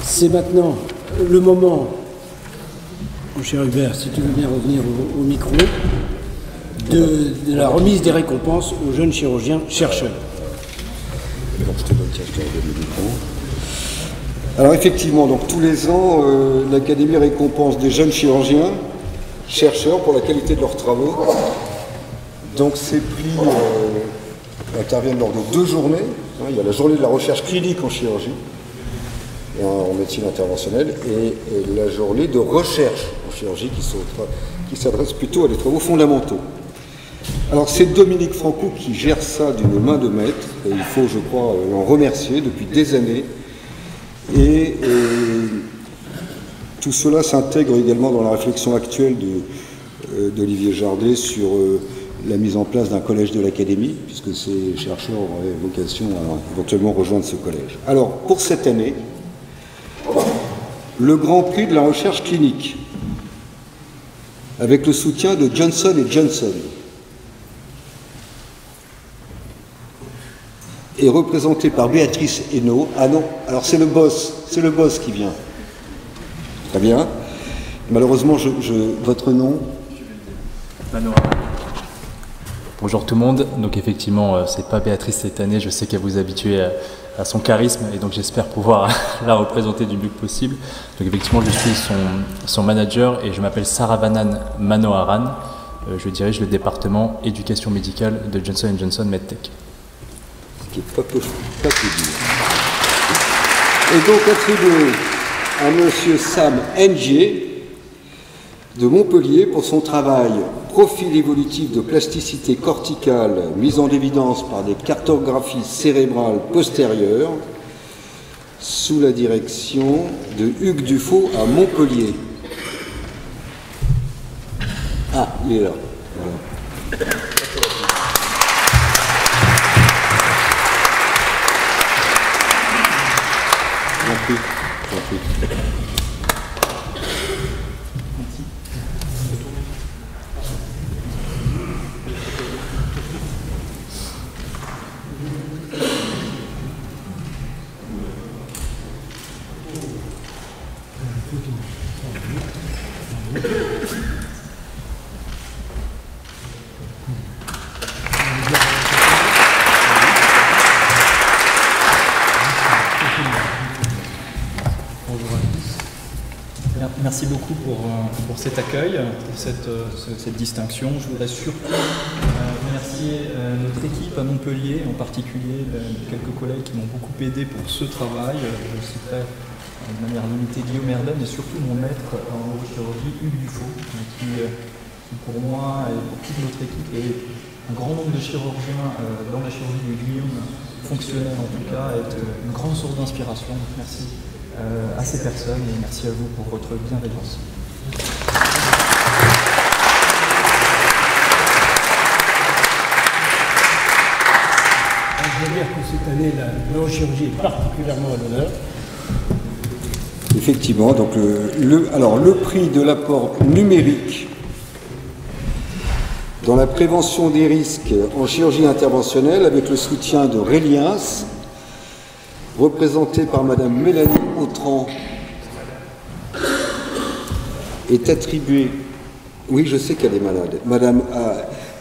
C'est maintenant le moment, mon cher Hubert, si tu veux bien revenir au micro, de la remise des récompenses aux jeunes chirurgiens chercheurs. Alors effectivement, donc tous les ans, l'Académie récompense des jeunes chirurgiens chercheurs pour la qualité de leurs travaux. Donc ces prix interviennent lors de 2 journées. Il y a la journée de la recherche clinique en chirurgie et en médecine interventionnelle et la journée de recherche en chirurgie qui s'adresse plutôt à des travaux fondamentaux. Alors c'est Dominique Franco qui gère ça d'une main de maître et il faut, je crois, l'en remercier depuis des années. Et tout cela s'intègre également dans la réflexion actuelle d'Olivier Jardet sur la mise en place d'un collège de l'Académie, puisque ces chercheurs auraient vocation à éventuellement rejoindre ce collège. Alors, pour cette année, le Grand Prix de la recherche clinique, avec le soutien de Johnson & Johnson, est représenté par Béatrice Hainaut. Ah non, alors c'est le boss qui vient. Très bien. Malheureusement, votre nom? Bonjour tout le monde. Donc effectivement, c'est pas Béatrice cette année. Je sais qu'elle vous habituée à son charisme et donc j'espère pouvoir la représenter du mieux possible. Donc effectivement, je suis son manager et je m'appelle Saravanan Manoharan. Je dirige le département éducation médicale de Johnson & Johnson MedTech. Pas plus dire. Et donc attribué à M. Sam Ndié de Montpellier pour son travail profil évolutif de plasticité corticale mise en évidence par des cartographies cérébrales postérieures sous la direction de Hugues Dufaux à Montpellier. Ah, il est là. Voilà. Merci beaucoup pour cet accueil, pour cette distinction. Je voudrais surtout remercier notre équipe à Montpellier, en particulier quelques collègues qui m'ont beaucoup aidé pour ce travail. Je citerai de manière limitée Guillaume Erden et surtout mon maître en neurochirurgie, Hugues Dufaux, qui pour moi et pour toute notre équipe et un grand nombre de chirurgiens dans la chirurgie de Guillaume, fonctionnels en tout cas, est une grande source d'inspiration. Merci à ces personnes et merci à vous pour votre bienveillance. Je veux dire que cette année, la neurochirurgie est particulièrement à l'honneur. Effectivement, donc le prix de l'apport numérique dans la prévention des risques en chirurgie interventionnelle avec le soutien de Reliens, représenté par Madame Mélanie Autran, est attribué, oui je sais qu'elle est malade,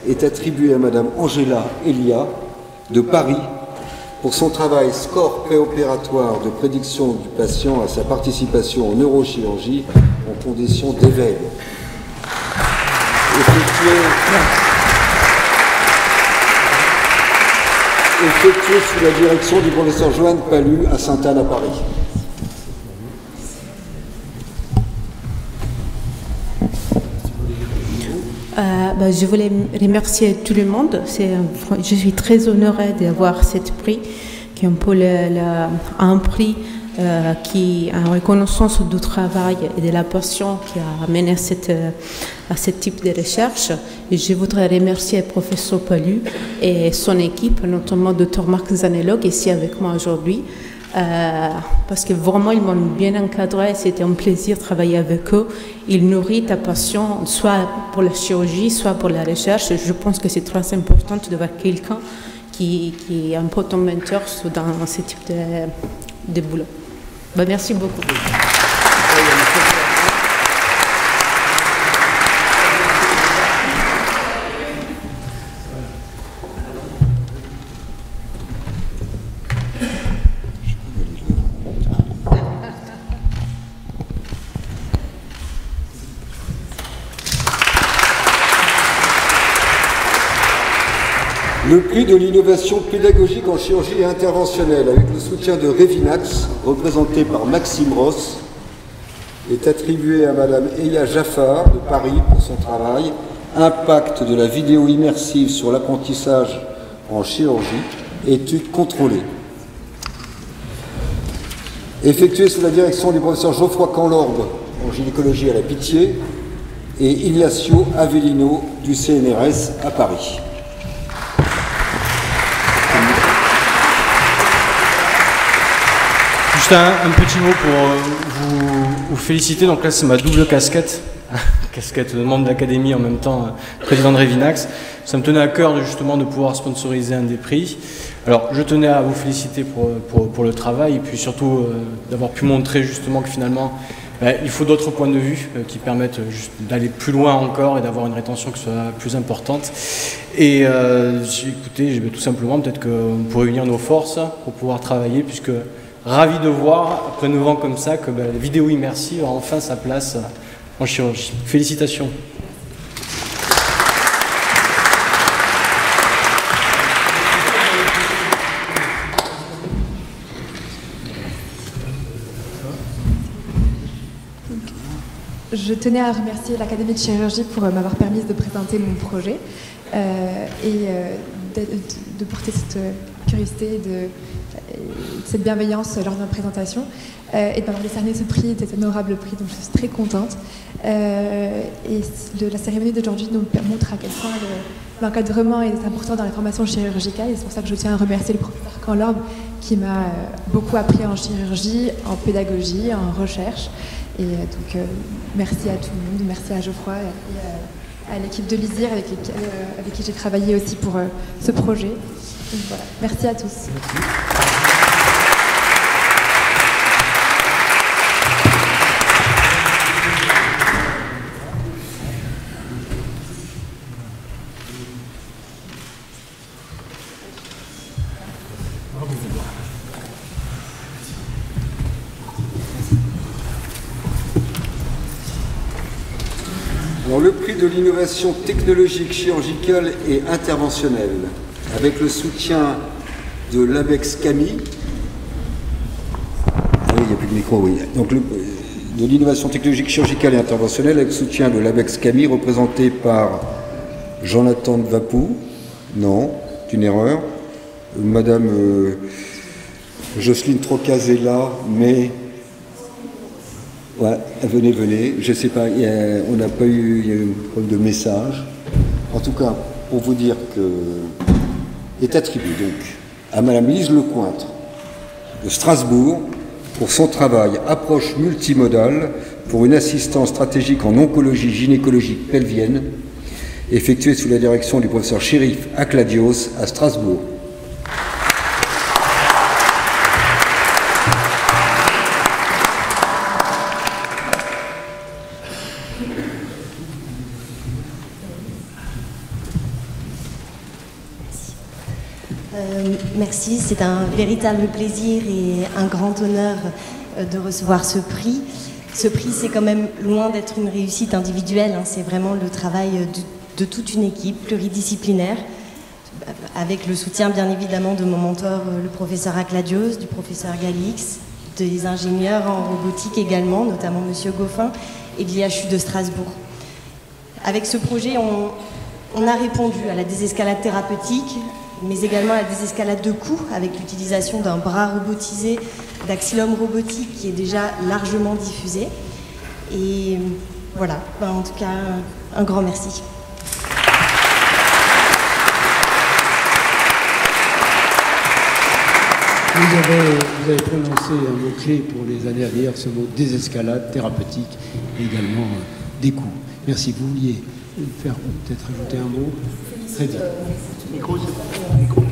est attribué à Madame Angela Elia de Paris pour son travail score préopératoire de prédiction du patient à sa participation en neurochirurgie en condition d'éveil. Effectué sous la direction du professeur Joanne Palu à Sainte-Anne à Paris. Je voulais remercier tout le monde. Je suis très honorée d'avoir ce prix, qui est un peu un prix qui est en reconnaissance du travail et de la passion qui a mené à ce type de recherche. Et je voudrais remercier le professeur Palu et son équipe, notamment le Dr Marc Zanello qui est ici avec moi aujourd'hui, parce que vraiment ils m'ont bien encadré, c'était un plaisir de travailler avec eux. Ils nourrissent ta passion, soit pour la chirurgie, soit pour la recherche. Je pense que c'est très important de voir quelqu'un qui est un peu ton mentor dans ce type de boulot. Merci beaucoup. Le prix de l'innovation pédagogique en chirurgie interventionnelle, avec le soutien de Revinax, représenté par Maxime Ross, est attribué à Madame Eya Jaffar de Paris pour son travail « Impact de la vidéo immersive sur l'apprentissage en chirurgie, études contrôlées ». Effectué sous la direction du professeur Geoffroy Canlorbe en gynécologie à la Pitié et Ignacio Avellino du CNRS à Paris. Juste un petit mot pour vous féliciter. Donc là, c'est ma double casquette. Casquette de membre de l'Académie, en même temps président de Revinax. Ça me tenait à cœur justement de pouvoir sponsoriser un des prix. Alors, je tenais à vous féliciter pour le travail et puis surtout d'avoir pu montrer justement que finalement, il faut d'autres points de vue qui permettent d'aller plus loin encore et d'avoir une rétention qui soit plus importante. Et écoutez, tout simplement, peut-être qu'on pourrait unir nos forces pour pouvoir travailler, puisque ravi de voir, après 9 ans comme ça, que la vidéo immersive a enfin sa place en chirurgie. Félicitations. Je tenais à remercier l'Académie de chirurgie pour m'avoir permis de présenter mon projet et de porter cette curiosité et cette bienveillance lors de ma présentation et de m'avoir décerné ce prix, cet honorable prix, donc je suis très contente. Et la cérémonie d'aujourd'hui nous montre à quel point l'encadrement est important dans la formation chirurgicale, et c'est pour ça que je tiens à remercier le professeur Canlorbe qui m'a beaucoup appris en chirurgie, en pédagogie, en recherche. Et donc merci à tout le monde, merci à Geoffroy et à l'équipe de Lisière avec qui j'ai travaillé aussi pour ce projet. Donc voilà, merci à tous. Alors, le prix de l'innovation technologique, chirurgicale et interventionnelle, avec le soutien de l'ABEX CAMI. Ah oui, il n'y a plus de micro, oui. Donc, de l'innovation technologique, chirurgicale et interventionnelle, avec le soutien de l'ABEX CAMI, représenté par Jonathan Vapou. Non, c'est une erreur. Madame Jocelyne Trocazella, mais... Ouais, venez, je sais pas, on n'a pas eu, il y a eu un problème de message. En tout cas, pour vous dire que est attribué donc à Madame Lise Lecointre de Strasbourg pour son travail approche multimodale pour une assistance stratégique en oncologie gynécologique pelvienne, effectuée sous la direction du professeur Chérif Akladios à Strasbourg. Merci, c'est un véritable plaisir et un grand honneur de recevoir ce prix. Ce prix, c'est quand même loin d'être une réussite individuelle, hein, c'est vraiment le travail de toute une équipe pluridisciplinaire, avec le soutien bien évidemment de mon mentor, le professeur Akladios, du professeur Galix, des ingénieurs en robotique également, notamment Monsieur Goffin, et de l'IHU de Strasbourg. Avec ce projet, on a répondu à la désescalade thérapeutique, mais également à la désescalade de coûts avec l'utilisation d'un bras robotisé, d'axillome robotique qui est déjà largement diffusé. Et voilà, en tout cas, un grand merci. Vous avez prononcé un mot-clé pour les années à venir, ce mot désescalade thérapeutique et également des coûts. Merci. Vous vouliez faire peut-être ajouter un mot? Très bien. Micro, micro.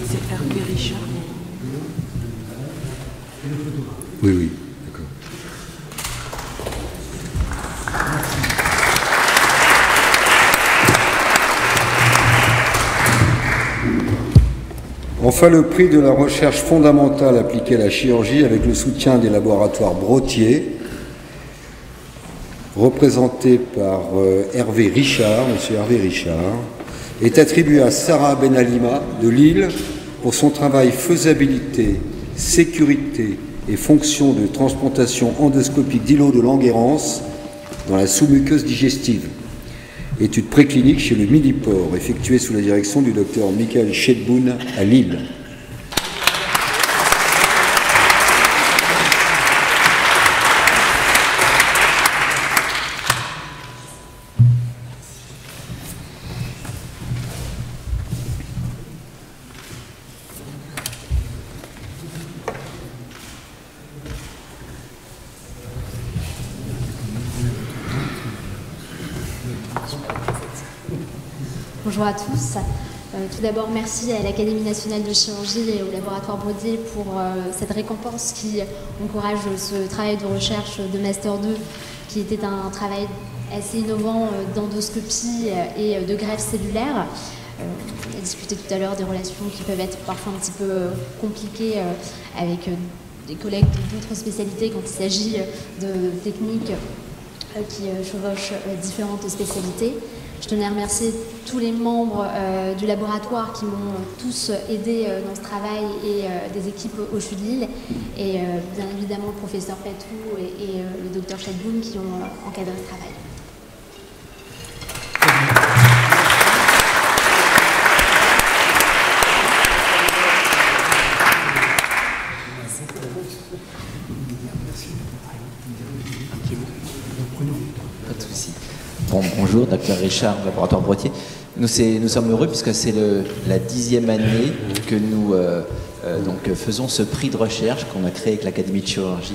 C'est Hervé Richard. Oui, oui, d'accord. Enfin, le prix de la recherche fondamentale appliquée à la chirurgie avec le soutien des laboratoires Brottier, représenté par Hervé Richard, monsieur Hervé Richard, est attribué à Sarah Benalima de Lille pour son travail faisabilité, sécurité et fonction de transplantation endoscopique d'îlots de Langerhans dans la sous-muqueuse digestive. Étude préclinique chez le Millipore, effectuée sous la direction du docteur Michael Schedboun à Lille. Bonjour à tous. Tout d'abord, merci à l'Académie nationale de chirurgie et au laboratoire Brottier pour cette récompense qui encourage ce travail de recherche de Master 2 qui était un travail assez innovant d'endoscopie et de greffe cellulaire. On a discuté tout à l'heure des relations qui peuvent être parfois un petit peu compliquées avec des collègues d'autres spécialités quand il s'agit de techniques qui chevauchent différentes spécialités. Je tenais à remercier tous les membres du laboratoire qui m'ont tous aidé dans ce travail et des équipes au CHU de Lille et bien évidemment le professeur Patou et le docteur Schedboun qui ont encadré ce travail. Pas de souci. Bon, bonjour, docteur Richard, laboratoire Brottier. Nous sommes heureux puisque c'est la 10e année que nous faisons ce prix de recherche qu'on a créé avec l'Académie de chirurgie,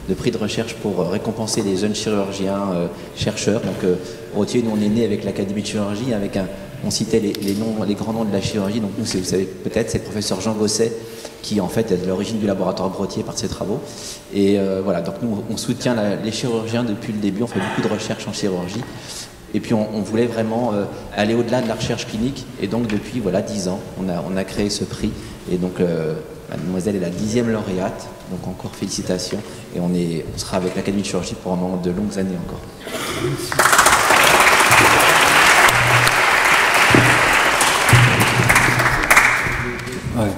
de prix de recherche pour récompenser les jeunes chirurgiens, chercheurs. Donc Brottier, nous on est né avec l'Académie de chirurgie, on citait les grands noms de la chirurgie. Donc nous, vous savez peut-être, c'est le professeur Jean Gosset qui en fait est de l'origine du laboratoire Brottier par ses travaux. Et voilà, donc nous on soutient les chirurgiens depuis le début, on fait beaucoup de recherche en chirurgie. Et puis on voulait vraiment aller au-delà de la recherche clinique. Et donc depuis 10 ans, on a créé ce prix. Et donc mademoiselle est la 10e lauréate. Donc encore félicitations. Et on sera avec l'Académie de chirurgie pour un moment de longues années encore. Ouais.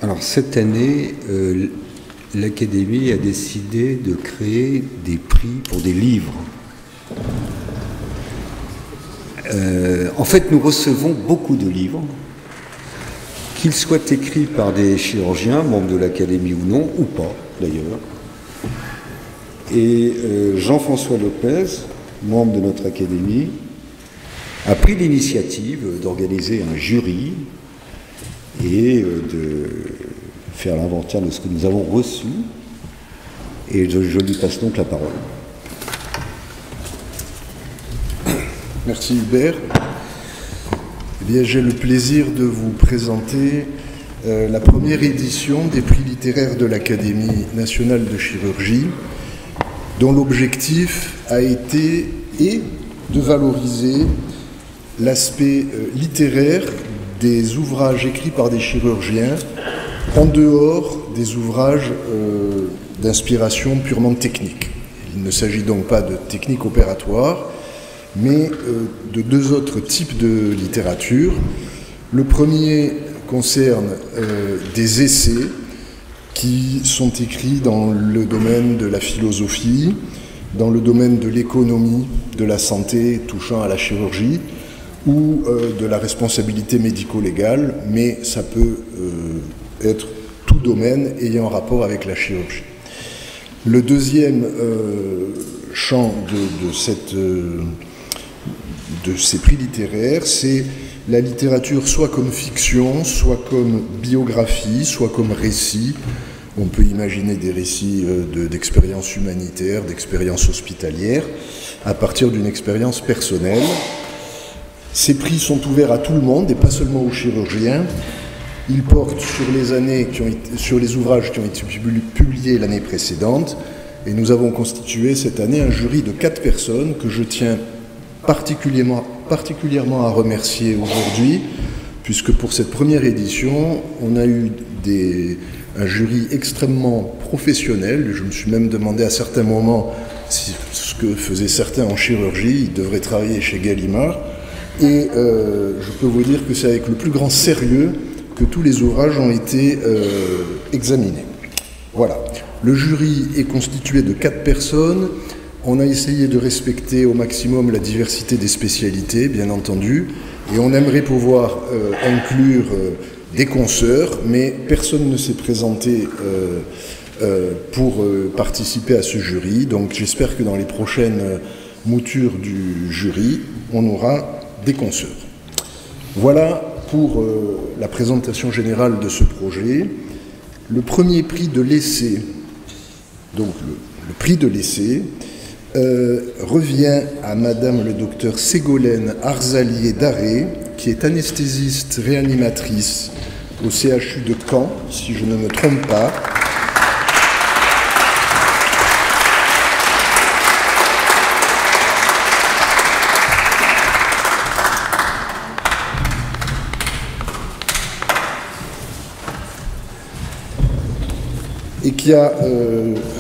Alors cette année, l'Académie a décidé de créer des prix pour des livres. En fait, nous recevons beaucoup de livres, qu'ils soient écrits par des chirurgiens, membres de l'Académie ou non, ou pas d'ailleurs. Et Jean-François Lopez, membre de notre Académie, a pris l'initiative d'organiser un jury et de faire l'inventaire de ce que nous avons reçu. Et je lui passe donc la parole. Merci Hubert. Eh bien, j'ai le plaisir de vous présenter la première édition des prix littéraires de l'Académie nationale de chirurgie, dont l'objectif a été de valoriser l'aspect littéraire des ouvrages écrits par des chirurgiens en dehors des ouvrages d'inspiration purement technique. Il ne s'agit donc pas de technique opératoire, mais de deux autres types de littérature. Le premier concerne des essais qui sont écrits dans le domaine de la philosophie, dans le domaine de l'économie, de la santé touchant à la chirurgie, ou de la responsabilité médico-légale, mais ça peut être tout domaine ayant rapport avec la chirurgie. Le deuxième champ de ces prix littéraires, c'est la littérature soit comme fiction, soit comme biographie, soit comme récit, On peut imaginer des récits d'expériences humanitaires, d'expériences hospitalières, à partir d'une expérience personnelle. Ces prix sont ouverts à tout le monde et pas seulement aux chirurgiens. Ils portent sur les ouvrages qui ont été publiés l'année précédente. Et nous avons constitué cette année un jury de 4 personnes que je tiens particulièrement à remercier aujourd'hui, puisque pour cette première édition, on a eu un jury extrêmement professionnel. Je me suis même demandé à certains moments si ce que faisaient certains en chirurgie, ils devraient travailler chez Gallimard. Et je peux vous dire que c'est avec le plus grand sérieux que tous les ouvrages ont été examinés. Voilà. Le jury est constitué de 4 personnes. On a essayé de respecter au maximum la diversité des spécialités, bien entendu, et on aimerait pouvoir inclure des consoeurs, mais personne ne s'est présenté pour participer à ce jury. Donc j'espère que dans les prochaines moutures du jury, on aura des consoeurs. Voilà pour la présentation générale de ce projet. Le premier prix de l'essai, donc le prix de l'essai, revient à Madame le docteur Ségolène Arzalier-Daré, qui est anesthésiste réanimatrice au CHU de Caen, si je ne me trompe pas. Et qui a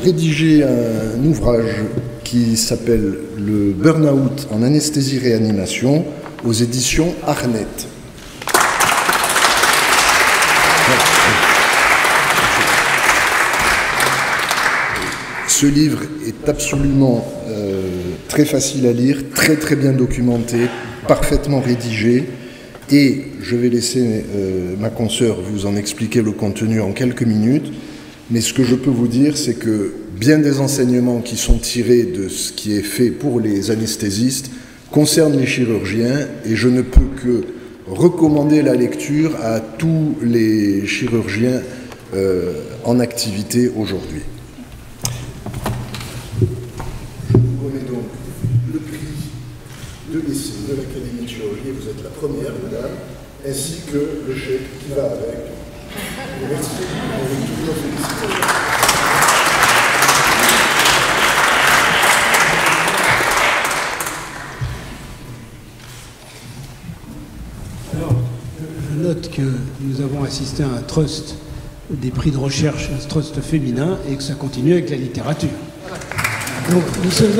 rédigé un ouvrage qui s'appelle « Le burn-out en anesthésie-réanimation » aux éditions Arnett. Ce livre est absolument très facile à lire, très bien documenté, parfaitement rédigé, et je vais laisser ma consoeur vous en expliquer le contenu en quelques minutes. Mais ce que je peux vous dire, c'est que bien des enseignements qui sont tirés de ce qui est fait pour les anesthésistes concernent les chirurgiens, et je ne peux que recommander la lecture à tous les chirurgiens en activité aujourd'hui. Je vous remets donc le prix de l'essai de l'Académie de chirurgie, vous êtes la première, madame, ainsi que le chèque qui va avec. Merci. Avec toutes nos félicitations. Alors, je note que nous avons assisté à un trust des prix de recherche, un trust féminin, et que ça continue avec la littérature. Donc nous sommes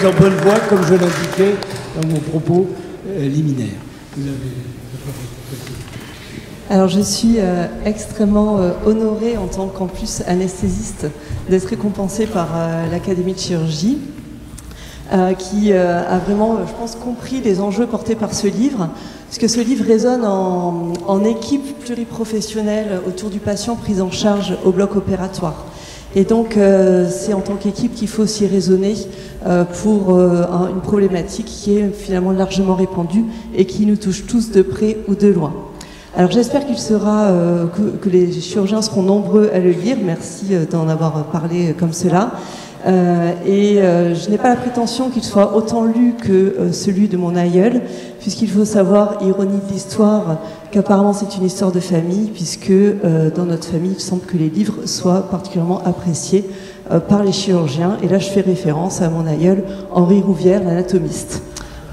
en bonne voie, comme je l'indiquais dans mon propos liminaire. Vous avez... Alors je suis extrêmement honorée en tant qu'en plus anesthésiste d'être récompensée par l'Académie de chirurgie qui a vraiment, je pense, compris les enjeux portés par ce livre, puisque ce livre résonne en équipe pluriprofessionnelle autour du patient pris en charge au bloc opératoire. Et donc c'est en tant qu'équipe qu'il faut aussi raisonner pour une problématique qui est finalement largement répandue et qui nous touche tous de près ou de loin. Alors j'espère qu'il sera que les chirurgiens seront nombreux à le lire. Merci d'en avoir parlé comme cela. Je n'ai pas la prétention qu'il soit autant lu que celui de mon aïeul, puisqu'il faut savoir, ironie de l'histoire, qu'apparemment c'est une histoire de famille, puisque dans notre famille, il semble que les livres soient particulièrement appréciés par les chirurgiens. Et là, je fais référence à mon aïeul, Henri Rouvière, l'anatomiste.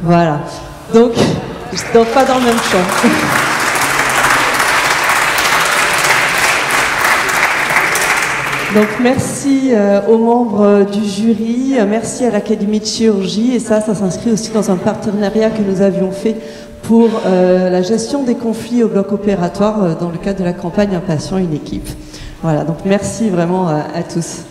Voilà. Donc, je ne suis pas dans le même champ. Donc merci aux membres du jury, merci à l'Académie de chirurgie, et ça s'inscrit aussi dans un partenariat que nous avions fait pour la gestion des conflits au bloc opératoire dans le cadre de la campagne Un patient, une équipe. Voilà, donc merci vraiment à tous.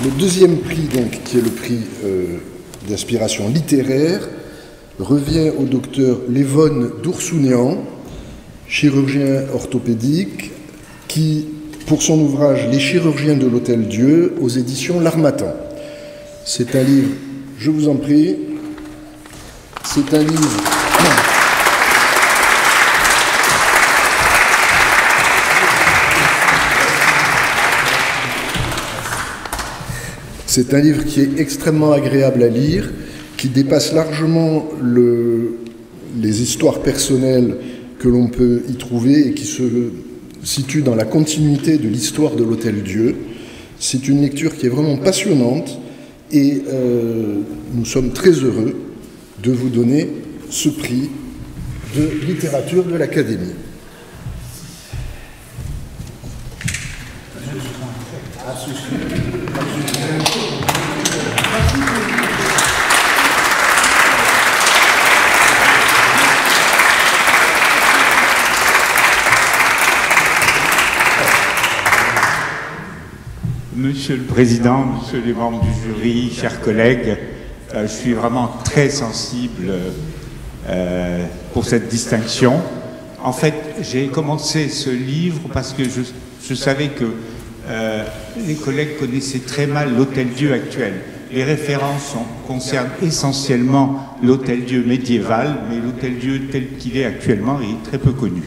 Le deuxième prix, donc, qui est le prix d'inspiration littéraire, revient au docteur Lévonne Doursounian, chirurgien orthopédique, qui, pour son ouvrage « Les chirurgiens de l'Hôtel-Dieu » aux éditions L'Harmattan. C'est un livre, je vous en prie, c'est un livre... C'est un livre qui est extrêmement agréable à lire, qui dépasse largement les histoires personnelles que l'on peut y trouver et qui se situe dans la continuité de l'histoire de l'Hôtel-Dieu. C'est une lecture qui est vraiment passionnante et nous sommes très heureux de vous donner ce prix de littérature de l'Académie. Monsieur le Président, Monsieur les membres du jury, chers collègues, je suis vraiment très sensible pour cette distinction. En fait, j'ai commencé ce livre parce que je savais que les collègues connaissaient très mal l'Hôtel-Dieu actuel. Les références concernent essentiellement l'Hôtel-Dieu médiéval, mais l'Hôtel-Dieu tel qu'il est actuellement est très peu connu.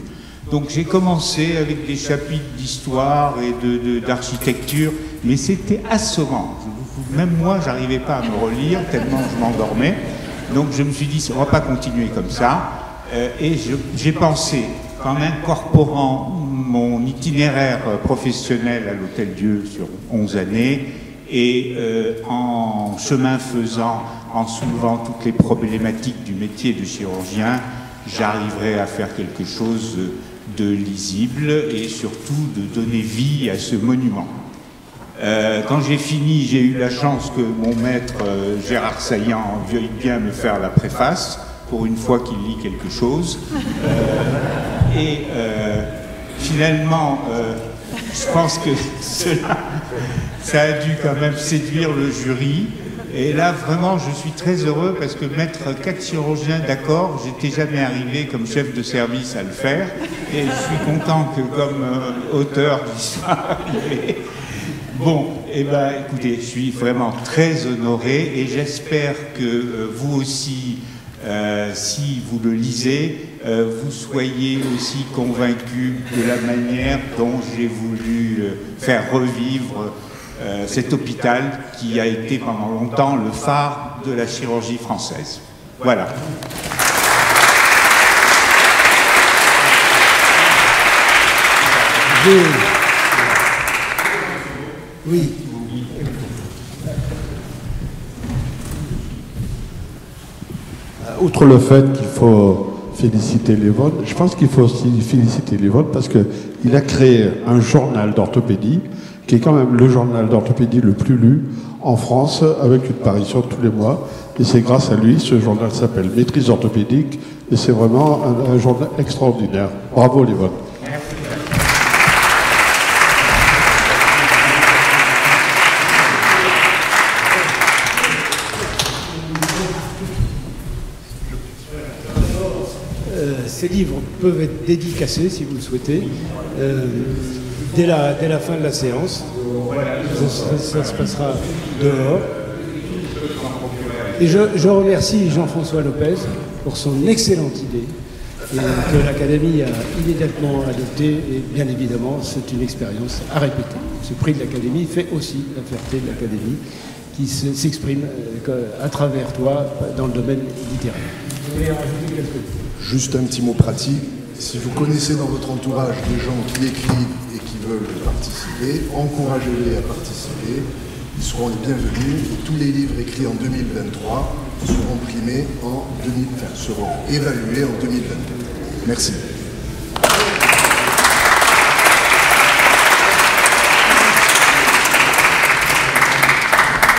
Donc j'ai commencé avec des chapitres d'histoire et d'architecture, mais c'était assommant. Même moi, j'arrivais pas à me relire, tellement je m'endormais. Donc je me suis dit, on va pas continuer comme ça. Et j'ai pensé, qu'en incorporant mon itinéraire professionnel à l'Hôtel-Dieu sur 11 années, et en chemin faisant, en soulevant toutes les problématiques du métier de chirurgien, j'arriverai à faire quelque chose de lisible et surtout de donner vie à ce monument. Quand j'ai fini, j'ai eu la chance que mon maître Gérard Saillant veuille bien me faire la préface, pour une fois qu'il lit quelque chose. Finalement, je pense que ça a dû quand même séduire le jury. Et là, vraiment, je suis très heureux parce que mettre 4 chirurgiens d'accord, j'étais jamais arrivé comme chef de service à le faire. Et je suis content que comme auteur d'histoire, bon, eh ben, écoutez, je suis vraiment très honoré et j'espère que vous aussi, si vous le lisez, vous soyez aussi convaincus de la manière dont j'ai voulu faire revivre cet hôpital qui a été pendant longtemps le phare de la chirurgie française. Voilà. Oui. Outre le fait qu'il faut féliciter Lévon, je pense qu'il faut aussi féliciter Lévon parce qu'il a créé un journal d'orthopédie qui est quand même le journal d'orthopédie le plus lu en France, avec une parution tous les mois. Et c'est grâce à lui, ce journal s'appelle Maîtrise orthopédique, et c'est vraiment un journal extraordinaire. Bravo Lévon. Ces livres peuvent être dédicacés, si vous le souhaitez, dès la fin de la séance. Ça se passera dehors. Et je remercie Jean-François Lopez pour son excellente idée que l'Académie a immédiatement adoptée. Et bien évidemment, c'est une expérience à répéter. Ce prix de l'Académie fait aussi la fierté de l'Académie qui s'exprime à travers toi dans le domaine littéraire. Je voulais rajouter quelque chose. Juste un petit mot pratique. Si vous connaissez dans votre entourage des gens qui écrivent et qui veulent participer, encouragez-les à participer. Ils seront les bienvenus. Et tous les livres écrits en 2023 seront primés seront évalués en 2024. Merci.